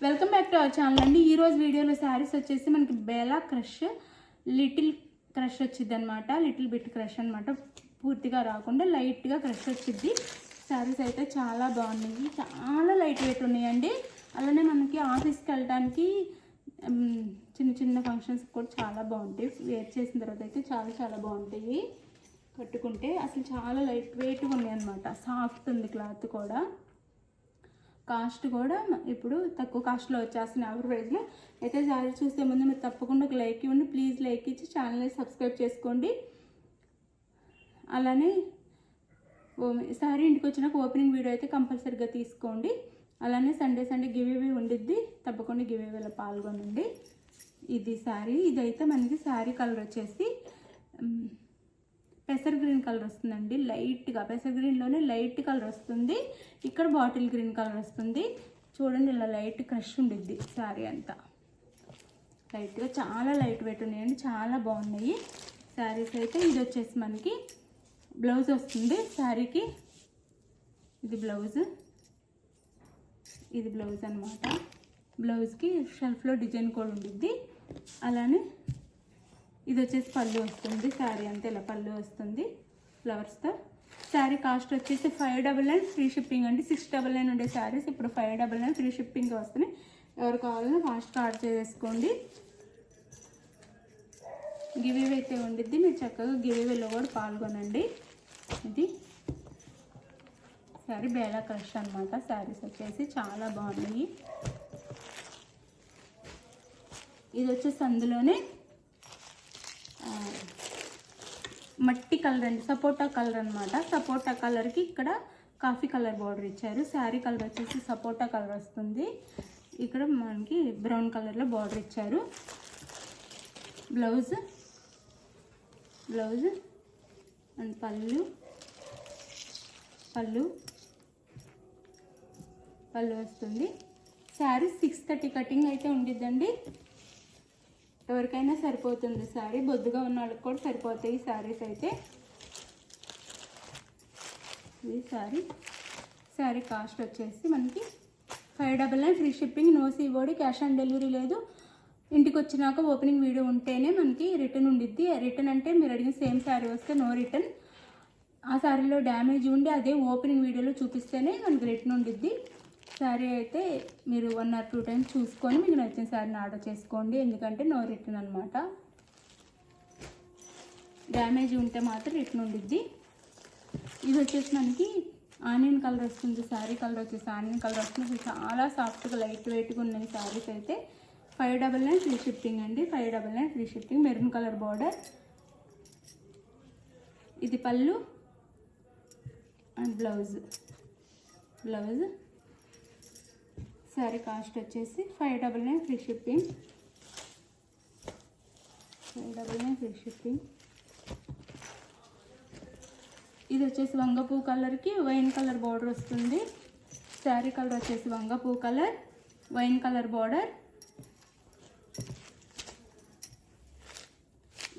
Welcome back to our channel అండి. ఈరోజు వీడియోలో శారీస్ వచ్చేసి మనకి బేలా క్రష్, లిటిల్ క్రష్ వచ్చింది అనమాట. లిటిల్ బిట్ క్రష్ అనమాట, పూర్తిగా రాకుండా లైట్గా క్రష్ వచ్చింది. శారీస్ అయితే చాలా బాగున్నాయి, చాలా లైట్ వెయిట్ ఉన్నాయండి. అలానే మనకి ఆఫీస్కి వెళ్ళడానికి చిన్న చిన్న ఫంక్షన్స్ కూడా చాలా బాగుంటాయి. వేర్ చేసిన తర్వాత అయితే చాలా చాలా బాగుంటాయి. కట్టుకుంటే అసలు చాలా లైట్ వెయిట్గా ఉన్నాయి అనమాట. సాఫ్ట్ ఉంది క్లాత్ కూడా. కాస్ట్ కూడా ఇప్పుడు తక్కువ కాస్ట్లో వచ్చేస్తుంది యావరేజ్లో. అయితే శారీ చూసే ముందు మీరు తప్పకుండా ఒక లైక్ ఇవ్వండి. ప్లీజ్ లైక్ ఇచ్చి ఛానల్ని సబ్స్క్రైబ్ చేసుకోండి. అలానే శారీ ఇంటికి వచ్చినాక ఓపెనింగ్ వీడియో అయితే కంపల్సరీగా తీసుకోండి. అలానే సండే గివ్ అవే ఉండిద్ది, తప్పకుండా గివ్ అవేలో పాల్గొనండి. ఇది శారీ, ఇదైతే మనకి శారీ కలర్ వచ్చేసి పెసర్ గ్రీన్ కలర్ వస్తుందండి. లైట్గా పెసర్ గ్రీన్లోనే లైట్ కలర్ వస్తుంది. ఇక్కడ బాటిల్ గ్రీన్ కలర్ వస్తుంది. చూడండి, ఇలా లైట్ క్రష్ ఉండిద్ది శారీ అంతా. లైట్గా చాలా లైట్ వెయిట్ ఉన్నాయండి, చాలా బాగున్నాయి శారీస్ అయితే. ఇది వచ్చేసి మనకి బ్లౌజ్ వస్తుంది శారీకి. ఇది బ్లౌజ్, ఇది బ్లౌజ్ అనమాట. బ్లౌజ్కి షెల్ఫ్లో డిజైన్ కూడా ఉండిద్ది. అలానే ఇది వచ్చేసి పళ్ళు వస్తుంది. శారీ అంతా ఇలా పళ్ళు వస్తుంది ఫ్లవర్స్తో. శారీ కాస్ట్ వచ్చేసి 599 ఫ్రీ షిప్పింగ్ అండి. 699 ఉండే శారీస్ ఇప్పుడు 599 ఫ్రీ షిప్పింగ్ వస్తున్నాయి. ఎవరు కావాలన్నా ఫాస్ట్గా ఆర్డర్ చేసుకోండి. గివ్ అవే అయితే ఉండిద్ది, మీరు చక్కగా గివ్ అవేలో కూడా పాల్గొనండి. ఇది శారీ బేలా క్రష్ అనమాట. శారీస్ వచ్చేసి చాలా బాగున్నాయి. ఇది వచ్చేసి అందులోనే మట్టి కలర్ అండి, సపోటా కలర్ అనమాట. సపోటా కలర్కి ఇక్కడ కాఫీ కలర్ బార్డర్ ఇచ్చారు. శారీ కలర్ వచ్చేసి సపోటా కలర్ వస్తుంది. ఇక్కడ మనకి బ్రౌన్ కలర్లో బార్డర్ ఇచ్చారు. బ్లౌజ్ అండ్ పళ్ళు వస్తుంది. శారీ 630 కటింగ్ అయితే ఉండిద్దండి. ఎవరికైనా సరిపోతుంది శారీ, బొద్దుగా ఉన్న వాళ్ళకి కూడా సరిపోతాయి ఈ శారీస్ అయితే. ఇది శారీ కాస్ట్ వచ్చేసి మనకి 599 free shipping, no COD, cash on delivery లేదు. ఇంటికి వచ్చినాక ఓపెనింగ్ వీడియో ఉంటేనే మనకి రిటర్న్ ఉండిద్ది. రిటర్న్ అంటే మీరు అడిగిన సేమ్ శారీ వస్తే నో రిటర్న్. ఆ శారీలో డ్యామేజ్ ఉండి అదే ఓపెనింగ్ వీడియోలో చూపిస్తేనే మనకి రిటర్న్ ఉండిద్ది. శారీ అయితే మీరు 1 or 2 టైమ్స్ చూసుకొని మీకు నచ్చిన శారీని ఆర్డర్ చేసుకోండి, ఎందుకంటే నో రిటర్న్ అనమాట. డ్యామేజ్ ఉంటే మాత్రం రిటర్న్ ఉండిద్ది. ఇది వచ్చేసి మనకి ఆనియన్ కలర్ వస్తుంది. శారీ కలర్ వచ్చేసి ఆనియన్ కలర్ వస్తుంది. చాలా సాఫ్ట్గా లైట్ వెయిట్గా ఉన్నాయి శారీస్ అయితే. 599 ఫ్రీ షిప్పింగ్ అండి. 599 free shipping. Maroon colour border. ఇది పళ్ళు అండ్ బ్లౌజ్. శారీ కాస్ట్ వచ్చేసి 599 ఫ్రీ షిప్పింగ్. 599 free shipping. ఇది వచ్చేసి వంగపూ కలర్కి వైన్ కలర్ బార్డర్ వస్తుంది. శారీ కలర్ వచ్చేసి వంగపూ కలర్, వైన్ కలర్ బార్డర్.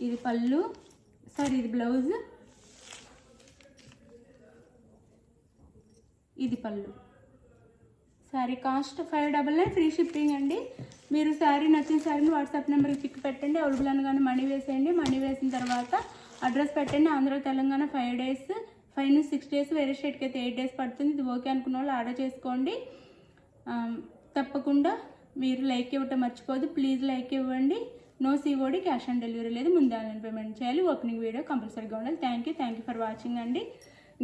ఇది పళ్ళు, ఇది బ్లౌజ్, ఇది పళ్ళు. శారీ కాస్ట్ 599 ఫ్రీ షిప్పింగ్ అండి. మీరు శారీ నచ్చిన శారీని వాట్సాప్ నెంబర్కి పిక్ పెట్టండి. అవైలబుల్ అనగానే మనీ వేసేయండి. మనీ వేసిన తర్వాత అడ్రస్ పెట్టండి. ఆంధ్ర తెలంగాణ 5 days, 5 నుంచి 6 days, వేరే స్టేట్కి అయితే 8 days పడుతుంది. ఇది ఓకే అనుకున్న వాళ్ళు ఆర్డర్ చేసుకోండి. తప్పకుండా మీరు లైక్ ఇవ్వటం మర్చిపోదు. ప్లీజ్ లైక్ ఇవ్వండి. No COD, cash on delivery లేదు. ముందే ఆన్లైన్ పేమెంట్ చేయాలి. ఓపెనింగ్ వీడియో కంపల్సరీగా ఉండాలి. థ్యాంక్ యూ ఫర్ వాచింగ్ అండి.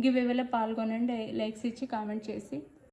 గివ్ అవేలో పాల్గొనండి, లైక్స్ ఇచ్చి కామెంట్ చేసి.